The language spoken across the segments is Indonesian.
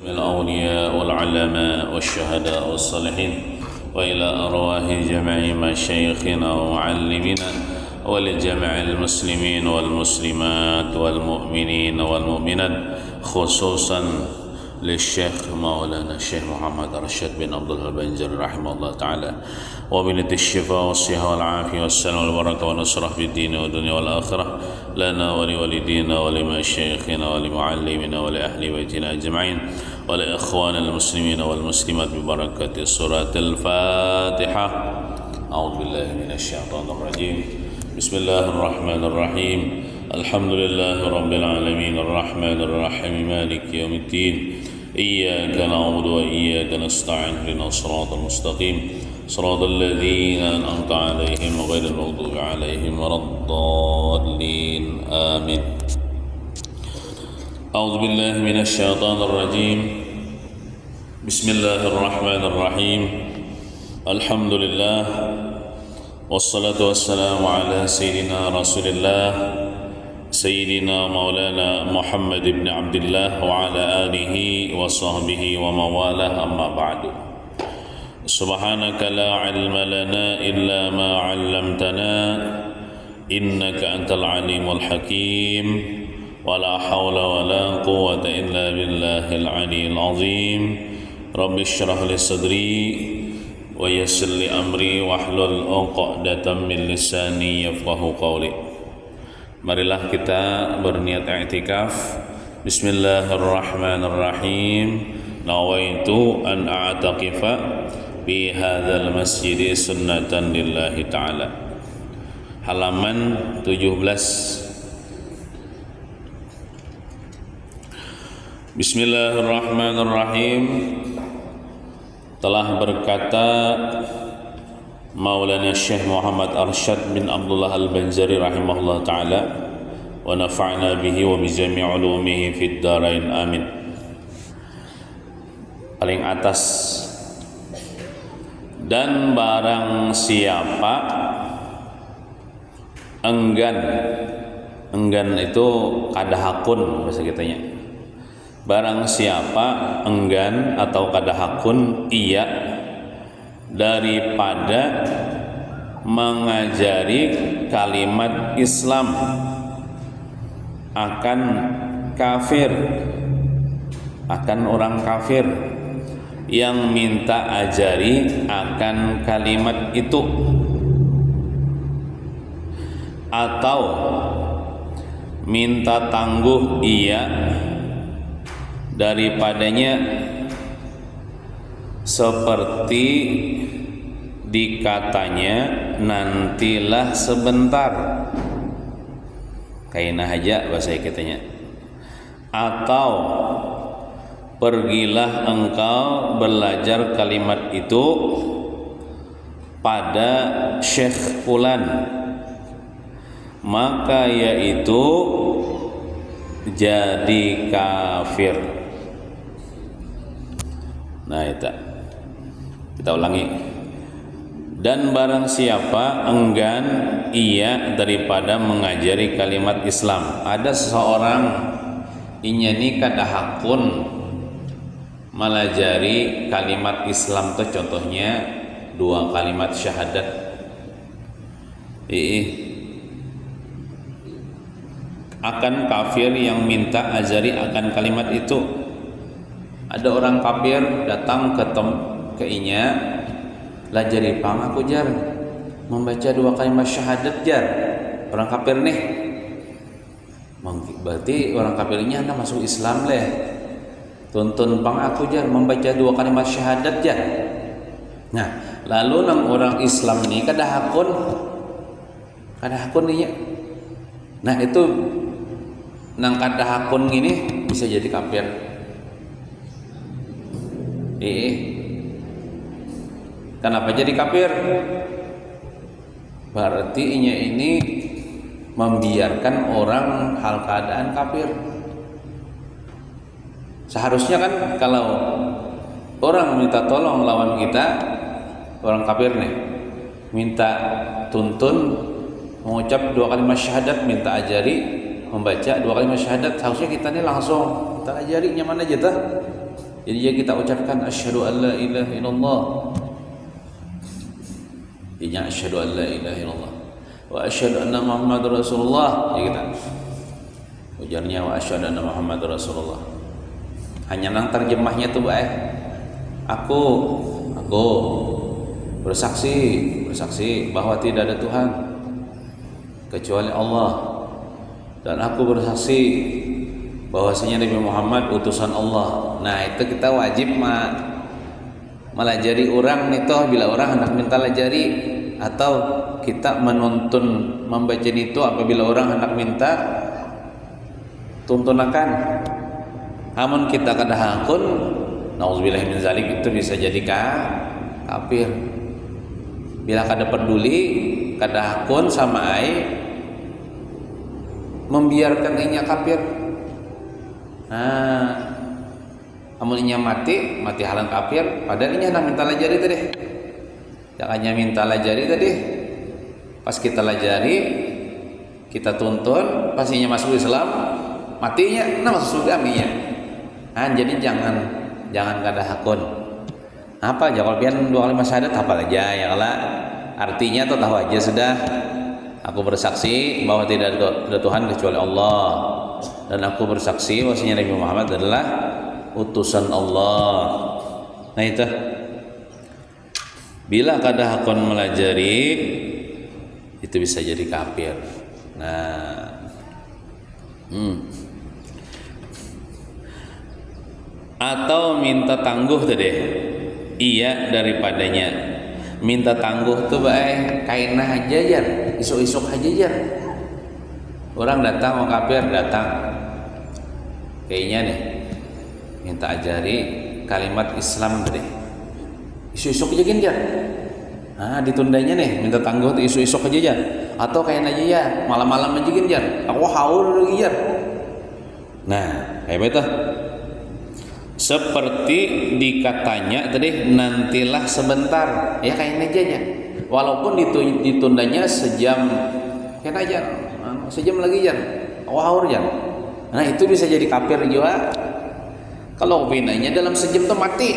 الأولياء والعلماء والشهداء والصالحين وإلى أرواح جميع مشايخنا ومعلمنا ولجميع المسلمين والمسلمات والمؤمنين والمؤمنات خصوصا للشيخ مولانا الشيخ محمد أرشد بن عبد الله البنجري رحمه الله تعالى وبنية الشفاء والصحة والعافية والسلام والبركة والنصرة في الدين والدنيا والآخرة لنا ولوالدينا ولمشايخنا ولمعلمنا ولأهل بيتنا أجمعين ولإخوان المسلمين والمسلمات ببركة سورة الفاتحة. أعوذ بالله من الشيطان الرجيم. بسم الله الرحمن الرحيم. الحمد لله رب العالمين الرحمن الرحيم مالك يوم الدين إياك نعبد وإياك نستعين اهدنا الصراط المستقيم صراط الذين أنعمت عليهم غير المغضوب عليهم ولا الضالين آمين. أعوذ بالله من الشيطان الرجيم. بسم الله الرحمن الرحيم. الحمد لله والصلاة والسلام على سيدنا رسول الله سيدنا مولانا محمد بن عبد الله وعلى آله وصحبه وموالاه أما بعد. سبحانك لا علم لنا إلا ما علمتنا إنك أنت العليم الحكيم ولا حول ولا قوة إلا بالله العلي العظيم. رب اشرح لي صدري ويسر لي أمري واحلل عقدة من لساني يفقهوا قولي. Marilah kita berniat i'tikaf. Bismillahirrahmanirrahim. Nawaitu an a'taqifa bi hadzal masjid sunnatan lillahi ta'ala. Halaman 17. Bismillahirrahmanirrahim. Telah berkata Maulana Syekh Muhammad Arsyad bin Abdullah Al-Banjari rahimahullah ta'ala wa nafa'na bihi wa bi jami' ulumihi fid dharain amin. Paling atas, dan barang siapa enggan itu kadahakun bahasa kitanya. Barang siapa enggan atau kadahakun ia daripada mengajari kalimat Islam akan kafir, akan orang kafir yang minta ajari akan kalimat itu, atau minta tangguh ia daripadanya seperti dikatanya nantilah sebentar, kainah aja bahasa katanya, atau pergilah engkau belajar kalimat itu pada Syekh Fulan, maka yaitu jadi kafir. Nah itu kita ulangi. Dan barang siapa enggan ia daripada mengajari kalimat Islam. Ada seseorang inyani kadahakun melajari kalimat Islam itu, contohnya 2 kalimat syahadat. Akan kafir yang minta ajari akan kalimat itu. Ada orang kafir datang ke inya, lajari pang aku jar membaca 2 kalimat syahadat jar. Orang kafir nih, berarti orang kafir ini anda masuk Islam leh. Tuntun pang aku jar membaca 2 kalimat syahadat jar. Nah, lalu nang orang Islam ini kadahakun nih. Nah itu nang kadahakun ini bisa jadi kafir. Kenapa jadi kafir? Berarti ini membiarkan orang hal keadaan kafir. Seharusnya kan kalau orang minta tolong lawan kita, orang kafir nih, minta tuntun mengucap 2 kalimat syahadat, minta ajari membaca 2 kalimat syahadat, harusnya kita nih langsung kita ajari nyaman aja tuh. Jadi ya kita ucapkan asyhadu an la ilaha illallah. Intinya asyhadu an la ilaha illallah wa asyhadu anna Muhammadar Rasulullah. Ya kita ujarnya wa asyhadu anna Muhammadar Rasulullah. Hanya nang terjemahnya tuh baik. Aku bersaksi bahwa tidak ada Tuhan kecuali Allah, dan aku bersaksi bahwasanya Nabi Muhammad utusan Allah. Nah, itu kita wajib melajari orang itu bila orang hendak minta lajari, atau kita menuntun membaca itu apabila orang hendak minta tuntunakan. Amun kita kadahakun nauzubillahi min zalik, itu bisa jadi kafir. Bila kada peduli kadahakun sama membiarkan inya kafir. Nah, amun inya mati halang kafir, padahal inya nak minta lajari tadi. Jangannya minta lajari tadi. Pas kita lajari, kita tuntun, pas inya masuk Islam, matinya masuk surga aminya. Nah, jadi jangan kadahakun. Apa aja kalau pian dua kalimat syahadat hafal aja ya kala. Artinya tuh tahu aja sudah. Aku bersaksi bahwa tidak ada Tuhan kecuali Allah, dan aku bersaksi bahwasanya Nabi Muhammad adalah utusan Allah. Nah itu. Bila kadahakun melajari, itu bisa jadi kafir. Nah, atau minta tangguh tadi. Iya daripadanya. Minta tangguh tuh baik kainah aja jar, isuk-isuk aja jar. Orang datang mau kafir datang. Kayaknya nih minta ajari kalimat Islam tadi. Isu-isuk aja jar. Nah, ditundanya nih minta tangguh tuh isu-isuk aja jar. Atau kain aja ya, malam-malam aja jar. Aku haul lagi jar. Nah, kayak betul. Seperti dikatanya tadi, nantilah sebentar ya kain aja ya, walaupun ditundanya sejam kain aja, sejam lagi ya, wahur ya. Nah itu bisa jadi kafir juga kalau pinanya dalam sejam tuh mati.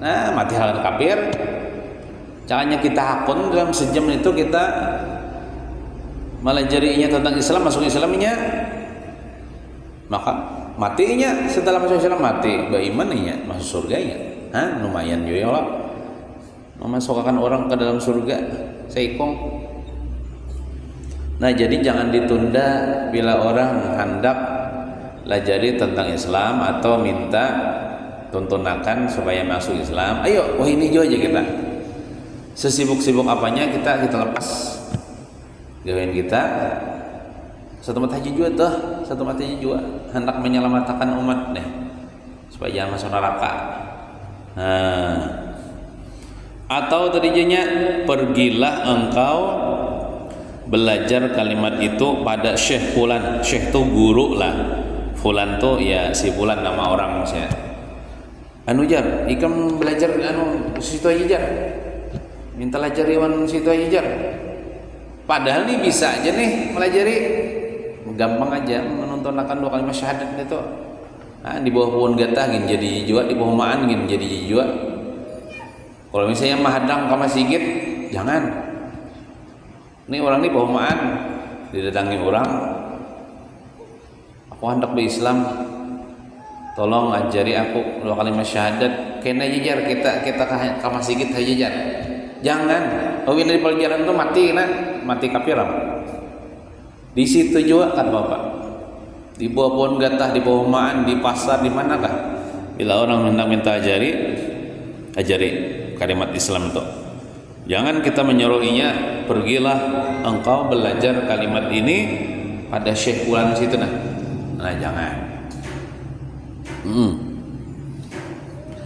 Nah mati hal kafir. Caranya kita hakun dalam sejam itu kita melajarinya tentang Islam, masuk Islamnya, maka matinya setelah masuk Islam mati, berimannya masuk surganya. Lumayan juga ya, memasukkan orang ke dalam surga seikong. Nah jadi jangan ditunda bila orang hendak lajari tentang Islam atau minta tuntunakan supaya masuk Islam. Ayo, ini juga aja kita. Sesibuk-sibuk apanya kita lepas gawean kita. Satu mata haji juga hendak menyelamatkan umat deh supaya jangan masuk neraka. Nah, atau tadinya pergilah engkau belajar kalimat itu pada Syekh Fulan. Syekh itu guru lah. Fulan tuh ya si Fulan nama orang saya. Jar, ikam belajar situ aja jar. Minta lajari situ aja jar. Padahal nih bisa aja nih melajari. Gampang aja menontonkan dua kalimat syahadat itu. Di bawah pohon gatah gini jadi juga, di bawah maan gini jadi juga. Kalau misalnya mahadang ke masjid, jangan. Ini orang ini bawah maan didatangi orang. Aku hendak berislam, tolong ajari aku dua kalimat syahadat. Kena jajar kita ke masjid aja jar. Jangan. Awin dari pelajaran itu mati kafiram. Di situ juga kan Bapak, di bawah pohon gatah, di bawah maan, di pasar, di manakah? Bila orang hendak minta ajari kalimat Islam itu. Jangan kita menyuruhinya, pergilah engkau belajar kalimat ini pada Syekh Fulan situ nah jangan.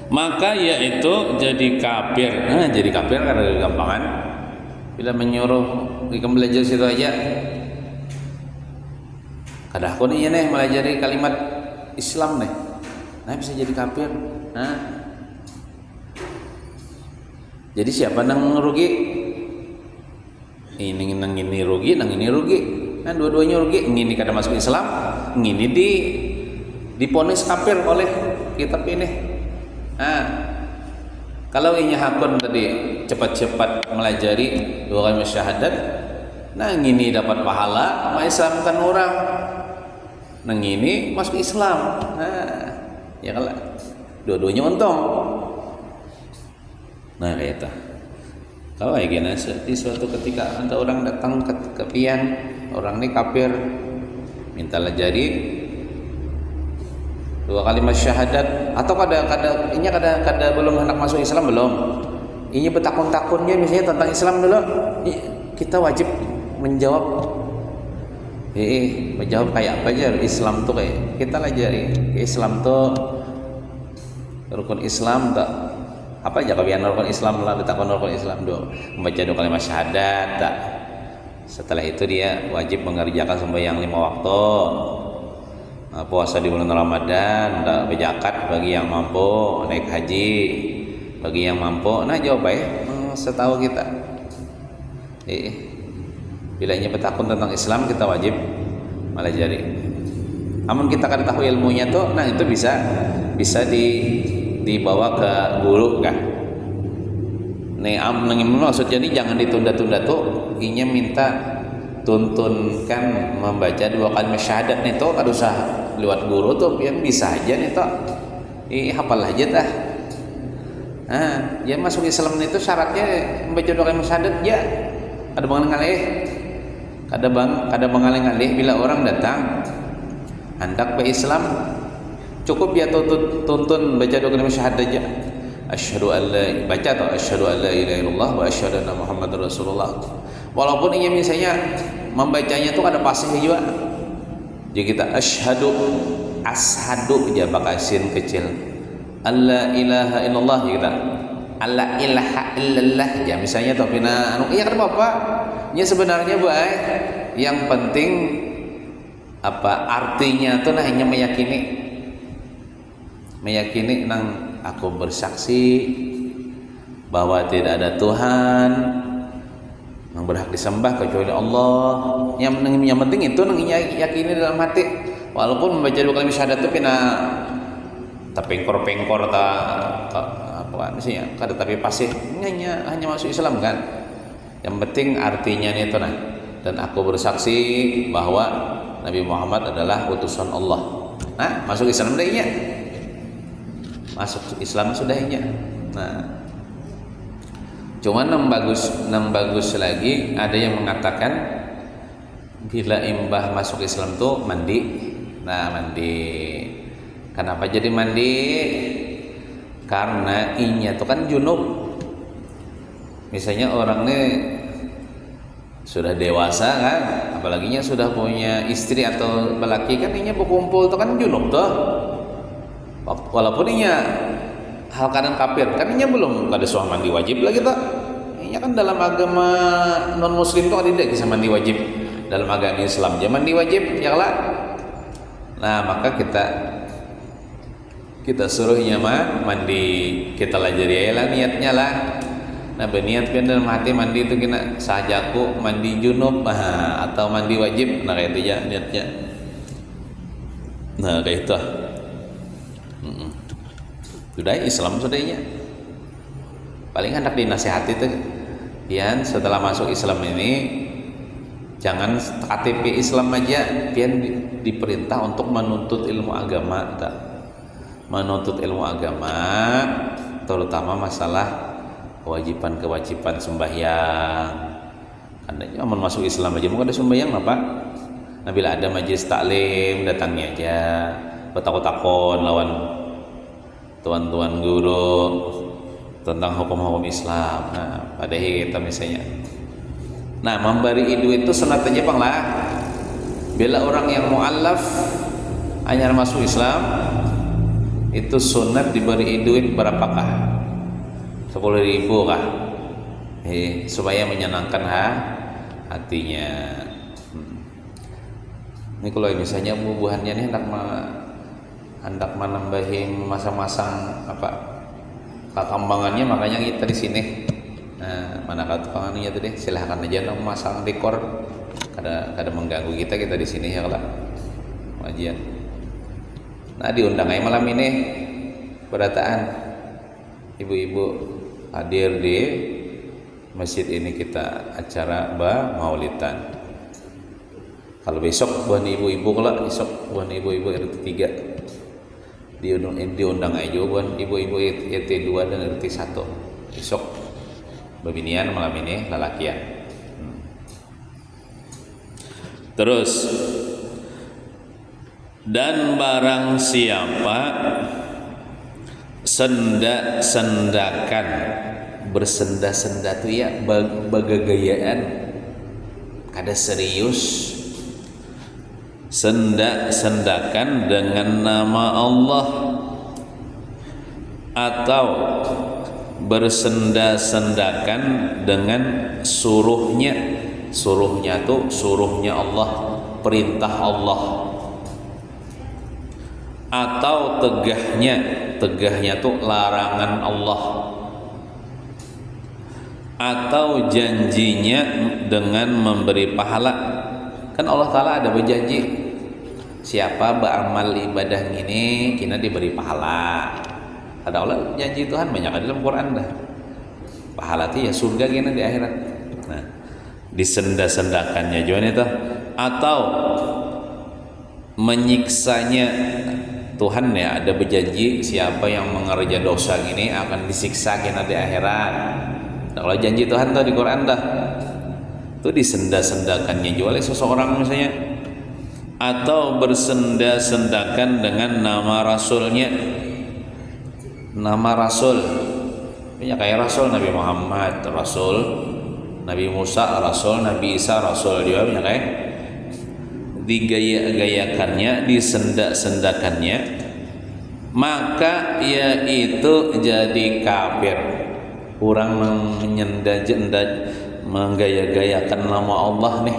Maka yaitu jadi kafir. Jadi kafir karena gampangan. Bila menyuruh kita belajar situ aja. Kadang nih melajari kalimat Islam nih, nah bisa jadi kafir. Nah, jadi siapa nang rugi? Ini rugi, nang ini rugi. Nah dua-duanya rugi. Ini kada masuk Islam, ini diponis kafir oleh kitab ini. Kalau inya hakun tadi cepat-cepat melajari 2 kalimat syahadat, nah ngini dapat pahala, sama Islamkan orang. Nah ngini masuk Islam. Nah, ya kalau dua-duanya untung. Nah kayak itu. Kalau kayak gini, di suatu ketika ada orang datang ke pian, orang ini kafir, minta lajari 2 kalimat syahadat, atau kada belum hendak masuk Islam belum, ini betakun-takunnya misalnya tentang Islam dulu, kita wajib menjawab menjawab kayak apa aja. Islam tuh kayak kita lajari Islam tuh rukun Islam tak apa aja kabian rukun Islam lah, betakun rukun Islam dulu, membaca 2 kalimat syahadat tak. Setelah itu dia wajib mengerjakan sembahyang 5 waktu, puasa di bulan Ramadan, berzakat bagi yang mampu, naik haji bagi yang mampu. Nah jawab setahu kita. Bila ini bertakun tentang Islam, kita wajib melajari. Amun kita kan tahu ilmunya tuh, nah itu bisa dibawa ke guru kah? Nih maksud jadi jangan ditunda-tunda tuh. Inya minta tuntunkan membaca 2 kalimat syahadat nih tuh, kada usah lewat guru tuh, yang bisa aja nih tuh, hafal aja dah. Ya masuk Islam itu syaratnya membaca 2 kalimat syahadat ya. Kada mengalih-alih bila orang datang hendak ke Islam, cukup ya tuntun baca 2 kalimat syahadat aja. Asyhadu an la ilaha illallah wa asyhadu anna Muhammadar Rasulullah. Walaupun ini misalnya membacanya itu ada pasih juga. Jadi kita ashadu aja pakai sin kecil. Alla ilaha illallah kita. Alla ilaha illallah ya misalnya tapi iya kan Bapak. Ya sebenarnya yang penting apa artinya itu hanya meyakini nang aku bersaksi bahwa tidak ada Tuhan yang berhak disembah kecuali Allah. Yang penting itu nang yakini dalam hati. Walaupun membaca 2 kalimat syahadat itu pina terpengkor-pengkor apa misalnya kada tapi pasih hanya masuk Islam kan. Yang penting artinya itu dan aku bersaksi bahwa Nabi Muhammad adalah utusan Allah. Nah, masuk Islam dah inya. Masuk Islam sudah inya. Nah, cuman yang bagus lagi ada yang mengatakan bila imbah masuk Islam tuh mandi. Nah, mandi. Kenapa jadi mandi? Karena inya tuh kan junub. Misalnya orang ini sudah dewasa kan, apalagi nya sudah punya istri atau lelaki kan inya berkumpul tuh kan junub tuh. Walaupun inya hal keadaan kafir kan inya belum kada suah mandi wajib lagi tuh. Inya kan dalam agama non muslim tuh ada kisah mandi wajib. Dalam agama Islam aja mandi wajib ya lah. Nah, maka kita suruhnya mandi, kita lajari lah niatnya lah. Nah berniat dalam hati mandi itu kena sajaku mandi junub atau mandi wajib. Nah kayak itu ya niatnya. Nah kayak itu. Sudah Islam sudahnya. Paling hendak dinasihati itu. Pian setelah masuk Islam ini jangan KTP Islam aja, pian diperintah untuk menuntut ilmu agama. Menuntut ilmu agama terutama masalah kewajiban sembahyang. Karena aman masuk Islam aja mau ada sembahyang apa? Nah bila ada majelis taklim datangnya aja, bertakon-takon lawan tuan-tuan guru tentang hukum-hukum Islam. Nah pada kita misalnya. Nah memberi duit itu sunat aja bang lah. Bila orang yang mu'allaf hanya masuk Islam itu sunat diberi duit berapakah? 10.000 kah? Supaya menyenangkan hatinya. Ini kalau misalnya bubuhannya nih hendak menambahin masang-masang apa kambangannya, makanya kita di sini. Nah, mana kambangannya tadi? Silahkan aja masang dekor. Kada mengganggu kita di sini ya lah. Wajian. Nah diundang aja malam ini berataan ibu-ibu hadir di masjid ini kita acara maulidan. Kalau besok buat ibu-ibu, kalau besok buat ibu-ibu RT 3 diundang aja buat ibu-ibu RT 2 dan RT 1 besok babinian malam ini lalakian. Terus, dan barang siapa sendakan bersenda-senda tuh ya bagagayaan kada serius, sendakan dengan nama Allah atau bersenda-sendakan dengan suruhnya tuh suruhnya Allah, perintah Allah, atau tegahnya tuh larangan Allah, atau janjinya dengan memberi pahala. Kan Allah Ta'ala ada berjanji, siapa beramal ibadah ini kina diberi pahala. Ada Allah janji Tuhan banyak di dalam Quran dah. Pahala itu ya surga kina di akhirat. Nah, disenda-sendakannya juga itu, atau menyiksanya. Tuhan ya ada berjanji siapa yang mengerja dosa ini akan disiksa kina di akhirat. Nah, kalau janji Tuhan tuh di Quran dah, itu disenda-sendakannya juga oleh seseorang misalnya, atau bersenda-sendakan dengan nama rasulnya. Nama rasul ya kayak rasul Nabi Muhammad rasul, Nabi Musa rasul, Nabi Isa rasul juga ya kayak digaya-gayakannya, disenda-sendakannya, maka yaitu jadi kafir. Kurang menyenda-jenda menggaya-gayakan nama Allah nih.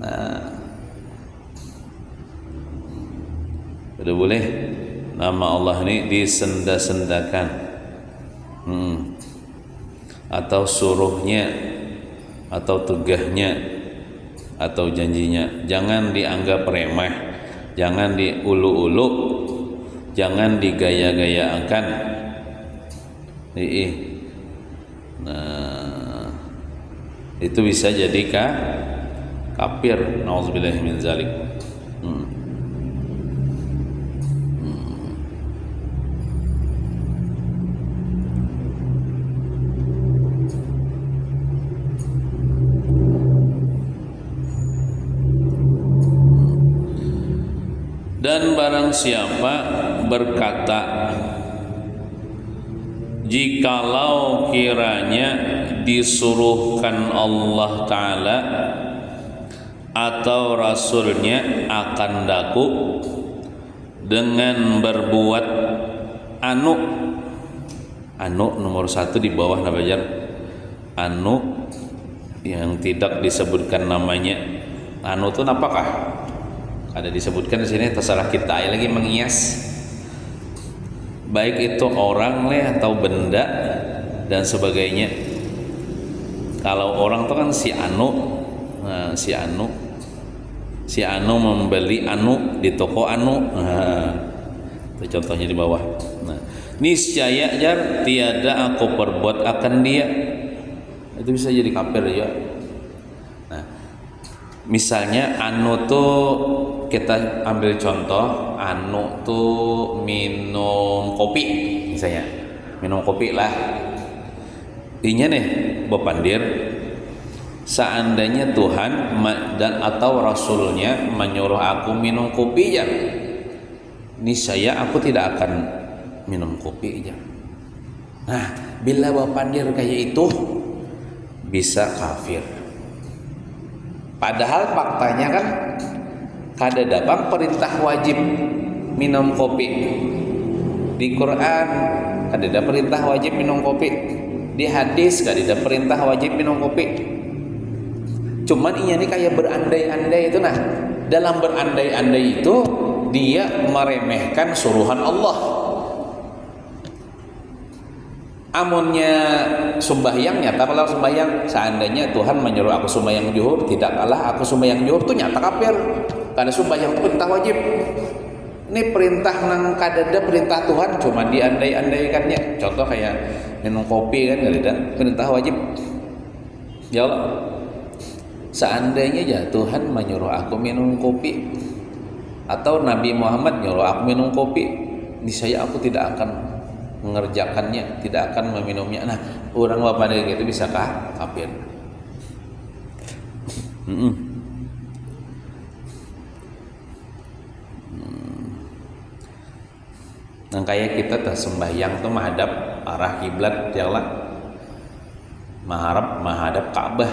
Nah, udah boleh nama Allah ini disenda-sendakan, atau suruhnya, atau tegahnya, atau janjinya. Jangan dianggap remeh, jangan diulu-ulu, jangan digaya-gayakan. Nah, itu bisa jadi kafir. Nauzubillahi min zalik. Dan barang siapa berkata, jikalau kiranya disuruhkan Allah Ta'ala atau Rasulnya akan daku dengan berbuat anu nomor 1 di bawah nabajar anu yang tidak disebutkan namanya. Anu itu apakah? Ada disebutkan di sini, terserah kita ya lagi mengias, baik itu orang atau benda dan sebagainya. Kalau orang itu kan si anu, nah, si anu membeli anu di toko anu, itu contohnya di bawah. Nah, niscaya jar tiada aku perbuat akan dia, itu bisa jadi kafir ya. Nah, misalnya anu tuh kita ambil contoh, anu tuh minum kopi misalnya, minum kopi lah. Inya nih bepandir, seandainya Tuhan dan atau Rasulnya menyuruh aku minum kopi ya, niscaya aku tidak akan minum kopi ya. Nah, bila bepandir kayak itu bisa kafir. Padahal faktanya kan kada dapat perintah wajib minum kopi di Quran, kada ada perintah wajib minum kopi di hadis, kada ada perintah wajib minum kopi. Cuman ini kayak berandai-andai itu. Nah, dalam berandai-andai itu dia meremehkan suruhan Allah. Amunnya sembahyang, nyata kalau sembahyang, seandainya Tuhan menyuruh aku sembahyang zuhur, tidak kalah aku sembahyang zuhur, itu nyata kafir. Karena sembahyang itu perintah wajib. Ini perintah nang kadada perintah Tuhan cuma diandai-andaikannya. Contoh kayak minum kopi kan kadada perintah wajib. Ya Allah, seandainya ya Tuhan menyuruh aku minum kopi atau Nabi Muhammad nyuruh aku minum kopi, niscaya aku tidak akan mengerjakannya, tidak akan meminumnya. Nah, orang bapak dari itu bisakah kafir? Nah, kayak kita sembahyang tuh menghadap arah kiblat ya Allah, menghadap Ka'bah.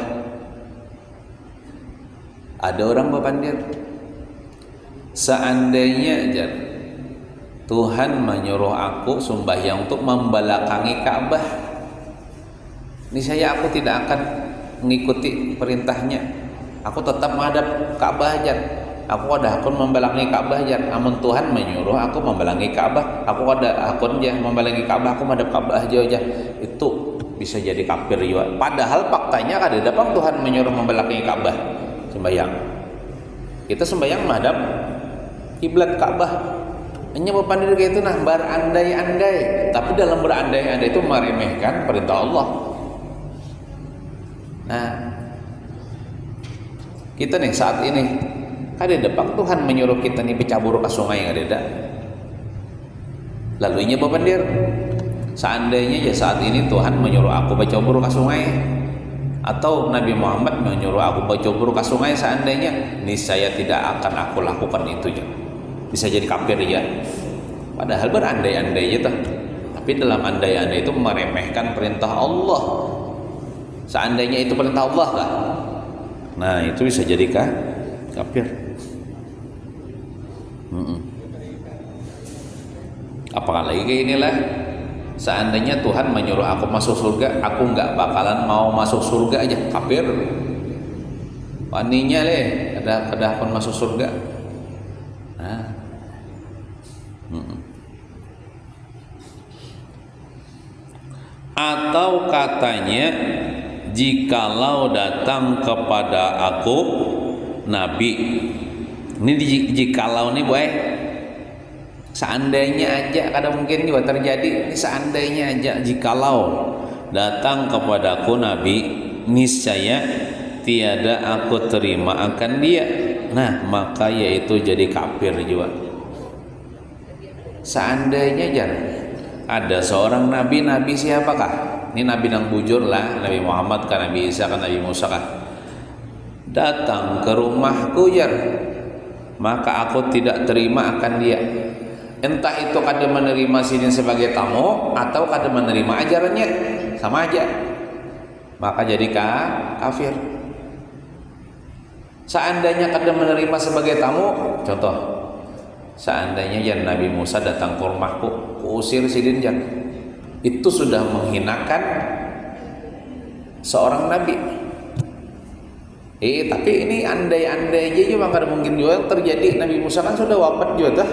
Ada orang berpandir, seandainya aja Tuhan menyuruh aku sembahyang untuk membelakangi Ka'bah, niscaya aku tidak akan mengikuti perintahnya. Aku tetap menghadap Ka'bah aja. Aku ada akun membelangi Ka'bah aja. Amun Tuhan menyuruh aku membelangi Ka'bah, aku ada akun aja membelangi Ka'bah, aku menghadap Ka'bah aja. Itu bisa jadi kafir juga. Padahal faktanya kada dapat Tuhan menyuruh membelangi Ka'bah sembahyang. Kita sembahyang menghadap kiblat Ka'bah. Hanya berpandir kayak itu, nah berandai-andai. Tapi dalam berandai-andai itu meremehkan perintah Allah. Nah, kita nih saat ini ada depak Tuhan menyuruh kita nih pecabur ke sungai, nggak ada. Lalunya berpandir, seandainya ya saat ini Tuhan menyuruh aku pecabur ke sungai, atau Nabi Muhammad menyuruh aku pecabur ke sungai, seandainya niscaya tidak akan aku lakukan itu ya. Bisa jadi kafir ya. Padahal berandai-andai aja. Tapi dalam andai-andai itu meremehkan perintah Allah. Seandainya itu perintah Allah lah. Nah, itu bisa jadi kafir. Apalagi kayak inilah, seandainya Tuhan menyuruh aku masuk surga, aku nggak bakalan mau masuk surga aja, kafir. Waninya ada akun masuk surga. Nah. Atau katanya, jikalau datang kepada aku Nabi, ini jikalau nih boy, seandainya aja, kadang mungkin juga terjadi. Ini seandainya aja, jikalau datang kepadaku Nabi, niscaya tiada aku terima akan dia. Nah, maka yaitu jadi kafir juga. Seandainya aja ada seorang nabi siapakah? Ini nabi yang bujur lah, Nabi Muhammad kah, Nabi Isa kah, Nabi Musa kah? Datang ke rumahku ya, maka aku tidak terima akan dia. Entah itu kada menerima sini sebagai tamu atau kada menerima ajarannya, sama aja. Maka jadi kafir. Seandainya kada menerima sebagai tamu, contoh, seandainya ya Nabi Musa datang ke rumahku, kuusir sidin jan, itu sudah menghinakan seorang nabi. Tapi ini andai-andai aja juga, kada mungkin juga yang terjadi. Nabi Musa kan sudah wafat juga.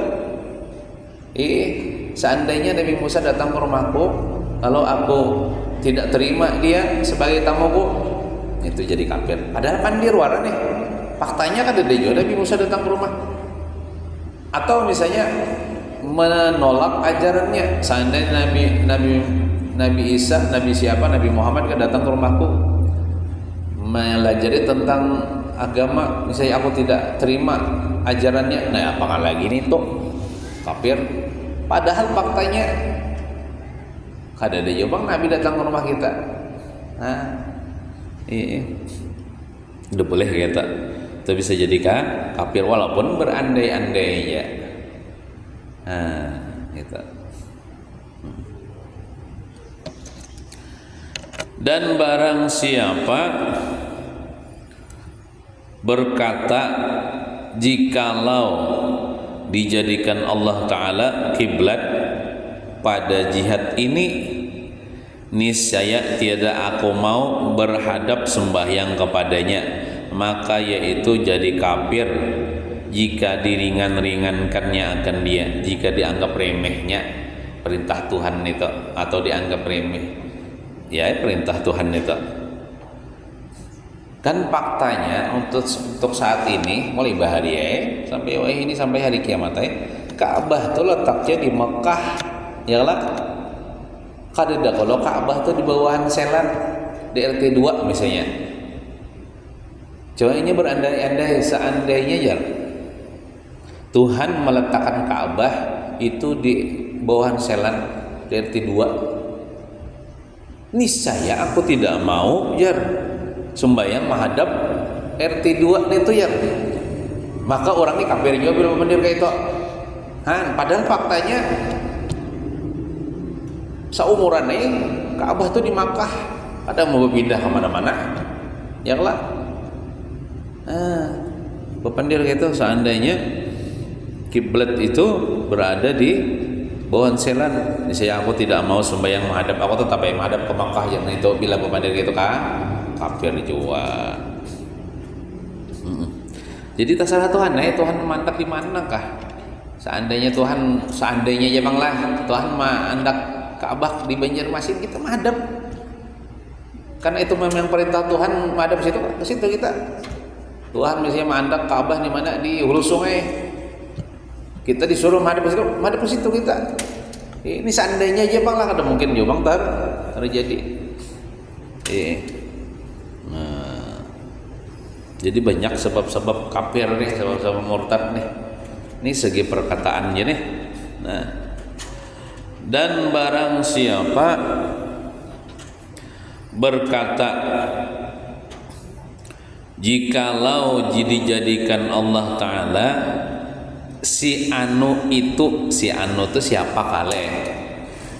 Seandainya Nabi Musa datang ke rumahku, kalau aku tidak terima dia sebagai tamuku, itu jadi kafir. Padahal pandir warna nih, faktanya kan ada juga Nabi Musa datang ke rumah. Atau misalnya menolak ajarannya, seandainya Nabi Isa, Nabi siapa, Nabi Muhammad kan datang ke rumahku melajari tentang agama, misalnya aku tidak terima ajarannya, nah apakah lagi ini tuh kafir. Padahal faktanya kada ada jawab Nabi datang ke rumah kita. Nah, udah boleh kita, itu bisa jadi kafir walaupun berandai-andai ya. Nah, gitu. Dan barang siapa berkata, jikalau dijadikan Allah Ta'ala kiblat pada jihad ini, niscaya tiada aku mau berhadap sembahyang kepadanya, maka yaitu jadi kafir jika diringan-ringankannya akan dia, jika dianggap remehnya perintah Tuhan itu, atau dianggap remeh ya perintah Tuhan itu. Kan faktanya untuk saat ini mulai bahari sampai ini sampai hari kiamat Ka'bah tuh letaknya di Mekah, ya lah. Kadeda kalau Ka'bah tuh di bawahan Selan di RT 2 misalnya. Coba ini berandai-andai seandainya ya Tuhan meletakkan Ka'bah itu di bawahan Selan di RT 2. Niscaya aku tidak mau ya sembahyang menghadap RT 2 itu ya. Maka orang ini kafir juga bila mendir kayak itu. Padahal faktanya seumuran ini Ka'bah tuh di Makkah, ada mau berpindah kemana-mana, ya lah. Berpendir gitu seandainya kiblat itu berada di bawah Selan, saya aku tidak mau sembahyang menghadap, aku tetap yang menghadap ke Makkah yang itu bila berpendir gitu kan, kafir juga. Jadi terserah Tuhan, Tuhan memandang di manakah? Seandainya ya bang lah, Tuhan mandak Ka'bah di Banjarmasin, kita menghadap. Karena itu memang perintah Tuhan menghadap ke situ kita. Tuhan misalnya menghadap Ka'bah di mana, di hulu sungai. Kita disuruh menghadap ke situ kita. Ini seandainya aja bang lah, ada mungkin juga bang terjadi. Jadi banyak sebab-sebab kafir nih, sebab-sebab murtad nih. Ini segi perkataannya nih. Nah, dan barang siapa berkata jikalau dijadikan Allah Ta'ala si anu itu siapa kali?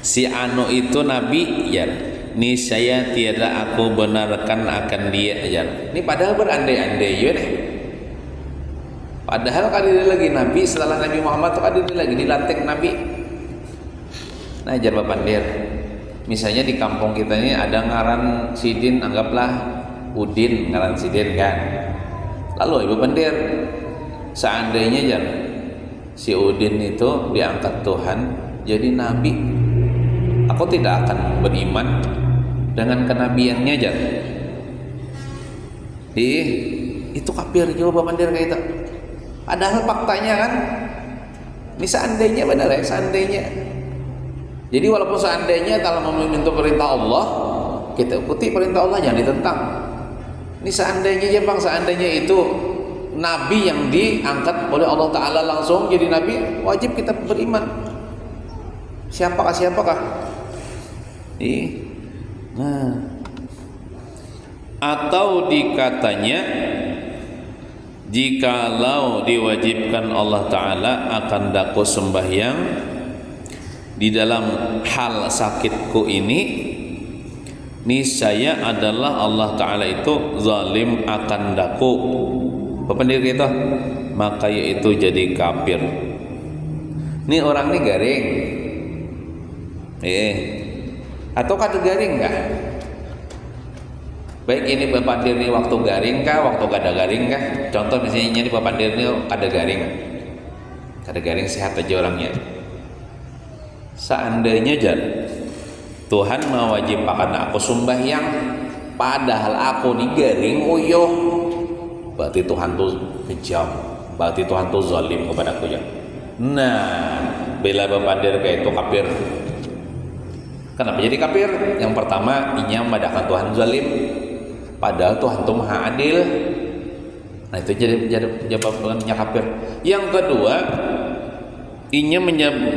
Si anu itu Nabi ya. Ini saya tiada aku benarkan akan dia ya. Ini padahal berandai-andai ya nih. Padahal kali dia lagi Nabi, setelah Nabi Muhammad tuh kali dia lagi dilantik Nabi. Nah jar bapandir, misalnya di kampung kita ini ada ngaran Sidin, anggaplah Udin ngaran Sidin kan. Lalu ibu pandir, seandainya jar si Udin itu diangkat Tuhan jadi Nabi, aku tidak akan beriman dengan kenabiannya jar. Itu kafir juga bapandir kayak itu. Padahal faktanya kan, ini seandainya benar ya, seandainya. Jadi walaupun seandainya kalau meminta perintah Allah, kita ikuti perintah Allah, jangan ditentang. Ini seandainya ya bang, seandainya itu Nabi yang diangkat oleh Allah Ta'ala langsung jadi Nabi, wajib kita beriman. Siapakah? Nah, atau dikatanya jikalau diwajibkan Allah Ta'ala akan daku sembahyang di dalam hal sakitku ini, niscaya adalah Allah Ta'ala itu zalim akan daku pependir kita, maka yaitu jadi kafir. Ini orang ini garing atau kada garing kah? Baik ini bapandir ini waktu garing kah, waktu kada garing kah? Contoh misalnya ini bapandir ini kada garing sehat aja orangnya. Seandainya Tuhan mewajibkan aku sembahyang, padahal aku nih garing uyuh, berarti Tuhan tuh kejam, berarti Tuhan tuh zalim kepada aku ya. Nah, bila bapandir kayak itu kafir. Kenapa jadi kafir? Yang pertama, inya memadakan Tuhan zalim, padahal Tuhan tuh maha adil. Nah itu jadi jawabannya kafir. Yang kedua, inya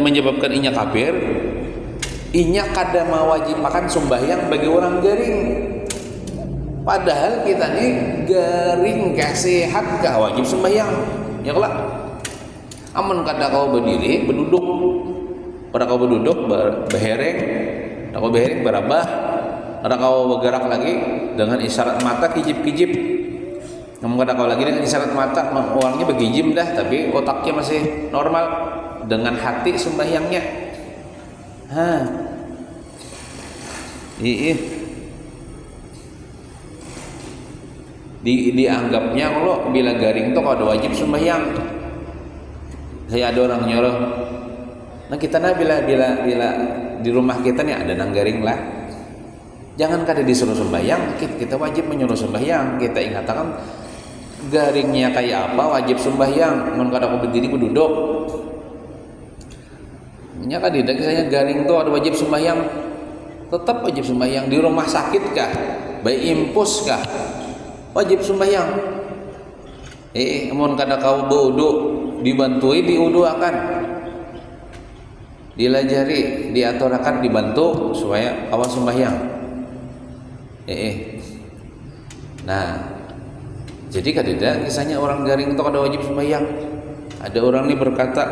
menyebabkan inya kafir, inya kada mewajibkan sembahyang bagi orang garing. Padahal kita nih garing kah, sehat kah, wajib sembahyang. Ya kelak. Amun kada kau berdiri, berduduk. Pada kau berduduk, berhereng, kau berhereng berabah, kada kau bergerak lagi dengan isyarat mata kijip-kijip. Namun kada kau lagi dengan isyarat mata, orangnya begijim dah, tapi otaknya masih normal. Dengan hati sembahyangnya. Dianggapnya kalau bila garing tuh kada wajib sembahyang. Saya ada orang nyuruh, nah kita bila di rumah kita nih ada nang garing lah, jangan kada disuruh sembahyang, kita wajib menyuruh sembahyang. Kita ingatkan garingnya kayak apa, wajib sembahyang. Mun kada aku berdiri berduduk, Nya kan tidak saya garing tuh ada wajib sembahyang, tetap wajib sembahyang. Di rumah sakit kah, bayi impus kah, wajib sembahyang. Amun kada kau berwudu dibantui diwudu akan, dilajari diaturakan dibantu supaya awal sembahyang. Nah, jadi kadida kisahnya orang garing itu kada wajib sembahyang. Ada orang ini berkata,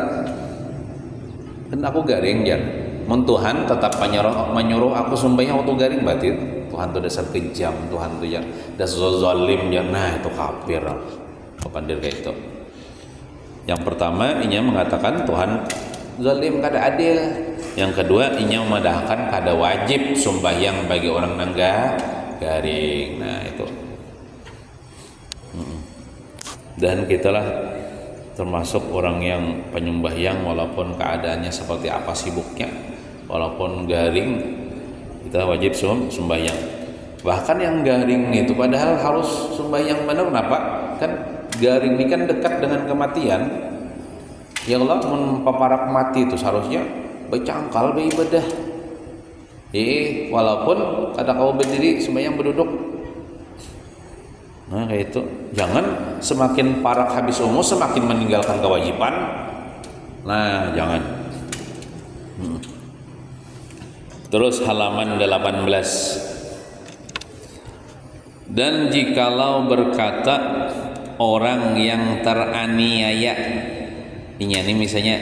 kan aku garing jar, mun Tuhan tetap menyuruh aku sembahyang waktu garing batin. Tuhan tuh dasar kejam, Tuhan tuh ya dasar zalim ya. Nah itu kafir, kepandir kayak itu. Yang pertama inya mengatakan Tuhan zalim kada adil. Yang kedua inya memadahkan kada wajib sembahyang bagi orang nangga garing. Nah itu. Dan kitalah termasuk orang yang penyembahyang walaupun keadaannya seperti apa sibuknya, walaupun garing kita wajib sembahyang. Bahkan yang garing itu padahal harus sembahyang benar. Kenapa? Kan garing ini kan dekat dengan kematian. Ya Allah mempaparak mati itu seharusnya bercangkal beribadah. Walaupun kada kau berdiri sembahyang berduduk. Nah kayak itu, jangan semakin parak habis umur semakin meninggalkan kewajiban. Nah jangan. Terus halaman 18. Dan jikalau berkata orang yang teraniaya, ini misalnya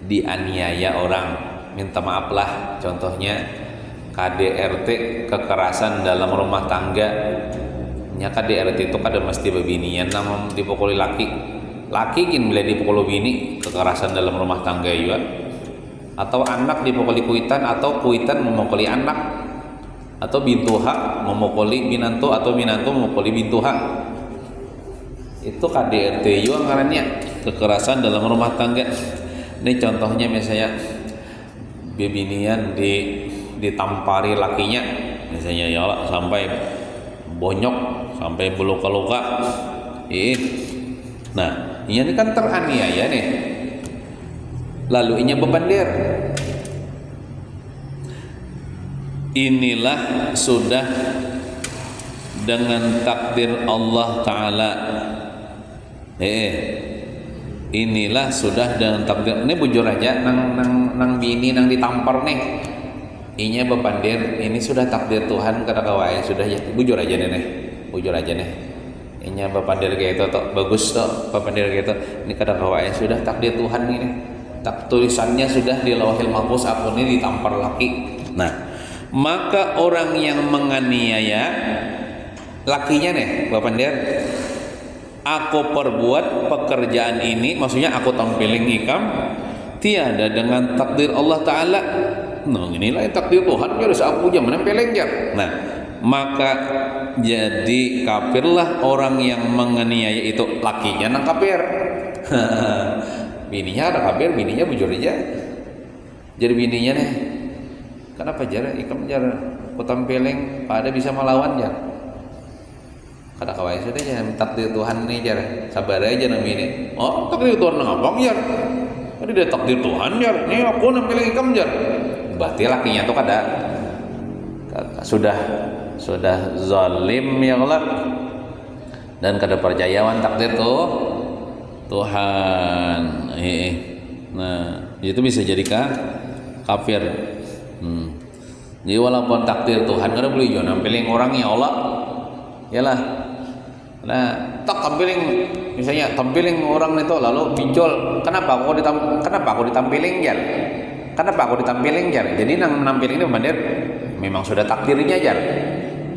dianiaya orang, minta maaf lah, contohnya KDRT, kekerasan dalam rumah tangga. Nya KDRT itu kada mesti bebinian namun dipukuli laki gin bila dipukuli bini, kekerasan dalam rumah tangga juga. Atau anak dipukuli kuitan, atau kuitan memukuli anak, atau bintuha memukuli binantu, atau binantu memukuli bintuha. Itu KDRT juga ngarannya, kekerasan dalam rumah tangga. Ini contohnya misalnya bebinian ditampari lakinya misalnya ya Allah, sampai bonyok, sampai beluka-luka. Nah ini kan teraniaya nih, lalu inya bebandir. Inilah sudah dengan takdir Allah Ta'ala. Inilah sudah dengan takdir. Ini bujur aja nang bini nang ditampar nih, inya bebandir, ini sudah takdir Tuhan kada kawai, sudah ya bujur aja nih, bujur aja nih. Inya bebandir kayak itu toh bagus toh, bebandir kayak itu. Ini kada kawai, sudah takdir Tuhan ini. Tak tulisannya sudah di Lauhil Mahfuz, aku ini ditampar laki. Nah, maka orang yang menganiaya lakinya nih, bebandir, aku perbuat pekerjaan ini, maksudnya aku tampilin ikam tiada dengan takdir Allah Ta'ala. Nah inilah takdir Tuhan, ya harus aku jam menempeleng jar. Nah maka jadi kafirlah orang yang menganiaya itu, lakinya nang kafir. Bininya ada kafir, bininya bujur aja. Jadi bininya nih, kenapa jar ikam jar aku tampeleng pada bisa melawan jar. Kada kawai sudah ya takdir Tuhan nih jar, sabar aja nang ini. Oh takdir Tuhan nang abang jar, tadi dia takdir Tuhan jar, nih aku nampeleng ikam jar. Berarti lakinya tuh kada sudah zalim ya Allah, dan kada percayawan takdir tuh Tuhan. Nah itu bisa jadi kafir. Jadi walaupun takdir Tuhan kada boleh jo nampeleng orang ya Allah. Yalah. Nah, tak tampilin misalnya tampilin orang itu lalu pinjol. Kenapa aku ditampilin jar? Kenapa aku ditampilin jar? Jadi nang nampilin ini benar memang sudah takdirnya jar.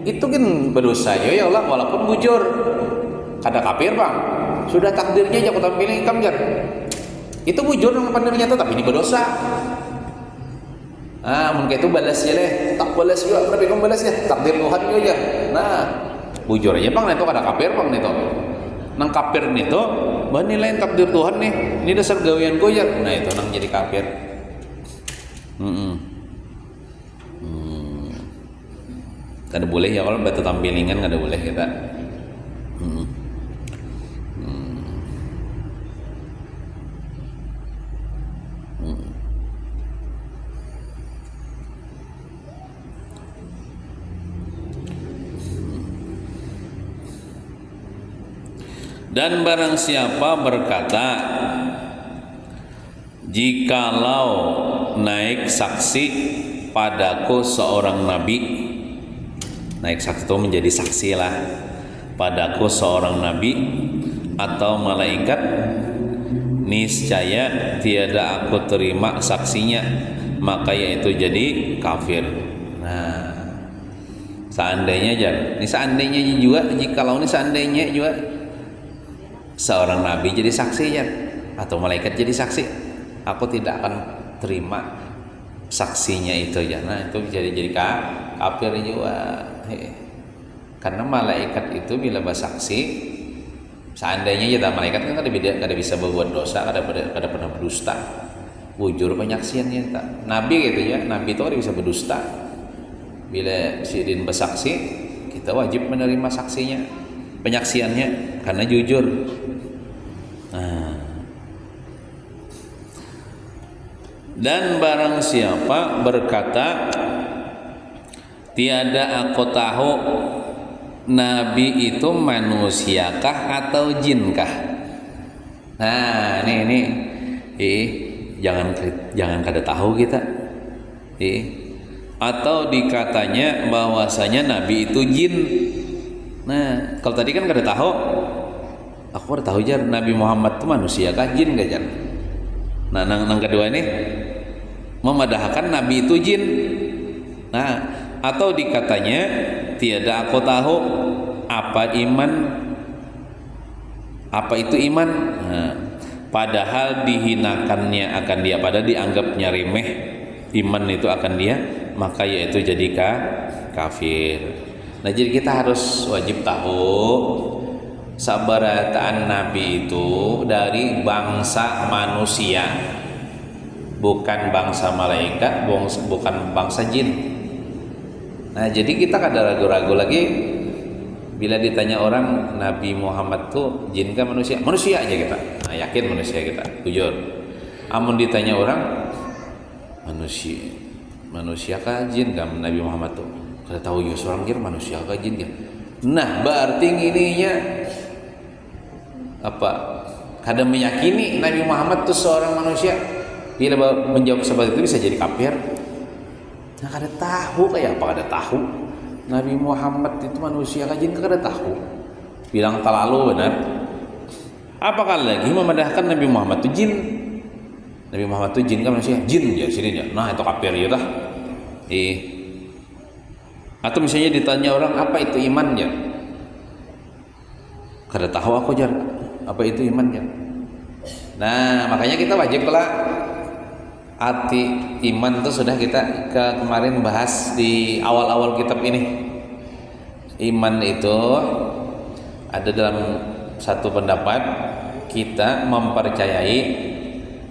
Itu kan berdosa ya Allah walaupun bujur. Kada kafir bang. Sudah takdirnya aja aku tampilin ikam jar. Itu bujur nang pandirnya tuh tapi ini berdosa. Mungkin itu balas ya deh. Tak balas juga, berapa kamu balas ya? Takdir Tuhan juga. Nah, bujur aja bang, itu kada kafir bang itu. Nang kafir itu, bah nilai takdir Tuhan nih. Ini dasar gawean gue ya. Nah itu nang jadi kafir. Kada boleh ya kalau batu tampilingan kada boleh kita. Dan barang siapa berkata, jikalau naik saksi padaku seorang nabi, naik saksi itu menjadi saksi lah, padaku seorang nabi atau malaikat, niscaya tiada aku terima saksinya, maka yaitu jadi kafir. Nah, seandainya aja, ini seandainya juga, jikalau ini seandainya juga seorang nabi jadi saksi ya, atau malaikat jadi saksi, aku tidak akan terima saksinya itu ya. Nah, itu jadi kafir juga. Karena malaikat itu bila bersaksi, seandainya ya malaikat kan kada bisa berbuat dosa, kada pernah berdusta, wujur penyaksiannya. Nabi gitu ya, nabi itu kada bisa berdusta. Bila sidin bersaksi, kita wajib menerima saksinya, penyaksiannya, karena jujur. Nah. Dan barang siapa berkata, tiada aku tahu nabi itu manusiakah atau jinkah. Nah, ini jangan kada tahu kita. Atau dikatanya bahwasanya nabi itu jin. Nah, kalau tadi kan kada tahu, aku kada tahu jar Nabi Muhammad itu manusiakah jin gak jar. Nah, nang kedua ini memadahkan nabi itu jin. Nah, atau dikatanya tiada aku tahu apa iman, apa itu iman. Nah, padahal dihinakannya akan dia, padahal dianggapnya remeh iman itu akan dia, maka yaitu jadi kafir. Nah, jadi kita harus wajib tahu sabarataan nabi itu dari bangsa manusia, bukan bangsa malaikat, bukan bangsa jin. Nah, jadi kita kada ragu-ragu lagi bila ditanya orang Nabi Muhammad tuh jin kah manusia? Manusia aja kita. Nah, yakin manusia kita, jujur. Amun ditanya orang manusia kah jin kah Nabi Muhammad tuh? Kada tahu ya seorang kira manusia kah jin kah? Nah, berarti ininya apa? Kada meyakini Nabi Muhammad tuh seorang manusia. Bila menjawab seperti itu bisa jadi kafir. Nah, kada tahu kayak apa kada tahu Nabi Muhammad itu manusia kah jin kada tahu. Bilang terlalu benar. Apakah lagi memadahkan Nabi Muhammad itu jin? Nabi Muhammad itu jin kah manusia? Jin ya sini ya. Nah, itu kafir ya dah. Atau misalnya ditanya orang apa itu iman ya? Kada tahu aku jar apa itu iman ya. Nah, makanya kita wajib lah. Arti iman itu sudah kita kemarin bahas di awal-awal kitab ini. Iman itu ada dalam satu pendapat, kita mempercayai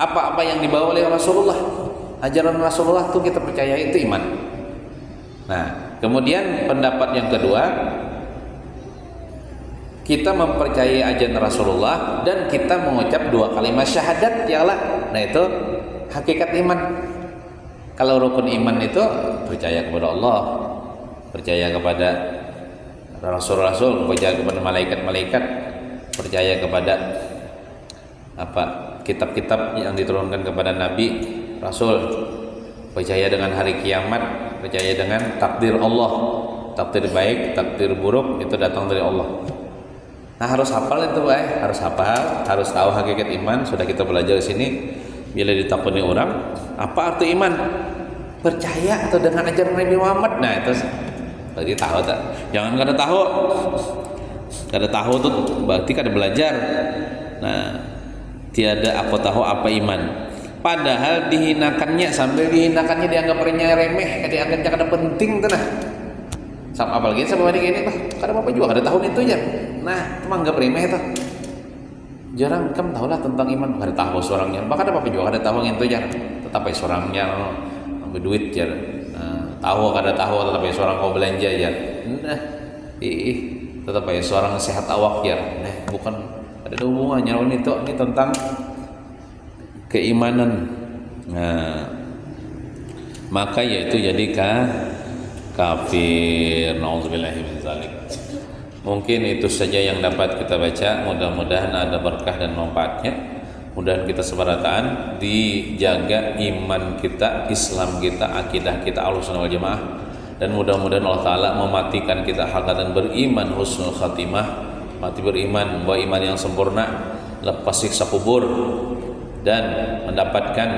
apa-apa yang dibawa oleh Rasulullah, ajaran Rasulullah itu kita percayai itu iman. Nah, kemudian pendapat yang kedua, kita mempercayai ajaran Rasulullah dan kita mengucap dua kalimat syahadat ya Allah. Nah, itu hakikat iman. Kalau rukun iman itu percaya kepada Allah, percaya kepada Rasul-Rasul, percaya kepada malaikat-malaikat, percaya kepada kitab-kitab yang diturunkan kepada Nabi, Rasul, percaya dengan hari kiamat, percaya dengan takdir Allah, takdir baik, takdir buruk itu datang dari Allah. Nah, harus hafal itu, harus hafal, harus tahu hakikat iman. Sudah kita belajar di sini. Bila ditakuni orang, apa arti iman? Percaya atau dengan ajaran Nabi Muhammad. Nah, itu berarti tahu tak? Jangan kada tahu. Kada tahu tuh berarti kada belajar. Nah, tiada aku tahu apa iman. Padahal dihinakannya, sambil dihinakannya dianggap remeh, dianggapnya kada penting tuh nah. Sama apalagi sama ini kada apa juga kada tahu itu aja. Nah, itu anggap remeh tuh. Jarang kamu tahu lah tentang iman, kada tahu seorangnya. Bahkan apa juga kada tahu yang itu jarang. Tetapi seorangnya ambil duit jar. Tahu kada tahu tetapi seorang kau belanja jar. Nah, tetapi seorang sehat awak jar. Nah, bukan ada hubungannya ini tentang keimanan. Nah, maka yaitu jadi kafir. Nauzubillahi min dzalik. Mungkin itu saja yang dapat kita baca. Mudah-mudahan ada berkah dan manfaatnya. Mudah kita separataan dijaga iman kita, Islam kita, akidah kita Ahlussunnah wal Jamaah, dan mudah-mudahan Allah Ta'ala mematikan kita hakikatan beriman husnul khatimah, mati beriman, membawa iman yang sempurna, lepas siksa kubur, dan mendapatkan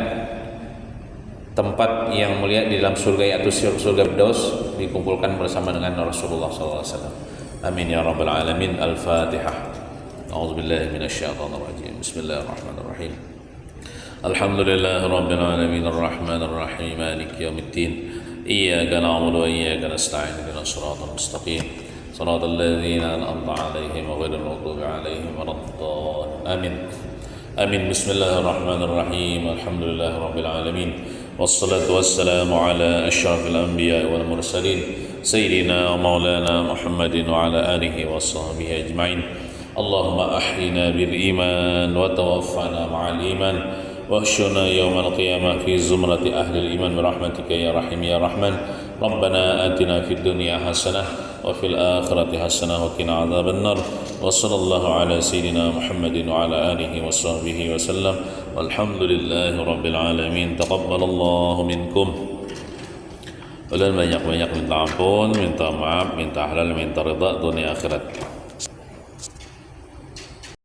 tempat yang mulia di dalam surga, yaitu surga Firdaus, dikumpulkan bersama dengan Rasulullah SAW. Amin ya rabbal alamin. Al-Fatihah. A'udzubillahi minasyaitonir rajim. Bismillahirrahmanirrahim. Alhamdulillahi rabbil alamin arrahmanir rahim maliki yaumiddin. Iyyaka na'budu wa iyyaka nasta'in ihdinas siratal mustaqim. Siratal ladzina an'amta 'alaihim ghairil maghdubi 'alaihim waladdallin. Amin. Amin. Bismillahirrahmanirrahim. Alhamdulillahi rabbil alamin. Wassalatu wassalamu ala asyrafil anbiya'i wal mursalin Sayyidina wa maulana Muhammadin wa ala alihi wa sahbihi ajma'in. Allahumma ahyina bil iman wa tawaffana ma'al iman wa ahsyurna yawmal qiyamah fi zumrati ahli iman bi rahmatika ya rahim ya rahman. Rabbana atina fid dunya hasanah wa fil akhirati hasanah wa qina adzaban nar. Wa sallallahu ala sayyidina Muhammadin wa ala alihi wa sahbihi wa sallam. Walhamdulillahi rabbil alamin. Taqabbalallahu minkum. Ulan banyak-banyak minta ampun, minta maaf, minta halal, minta ridha dunia akhirat.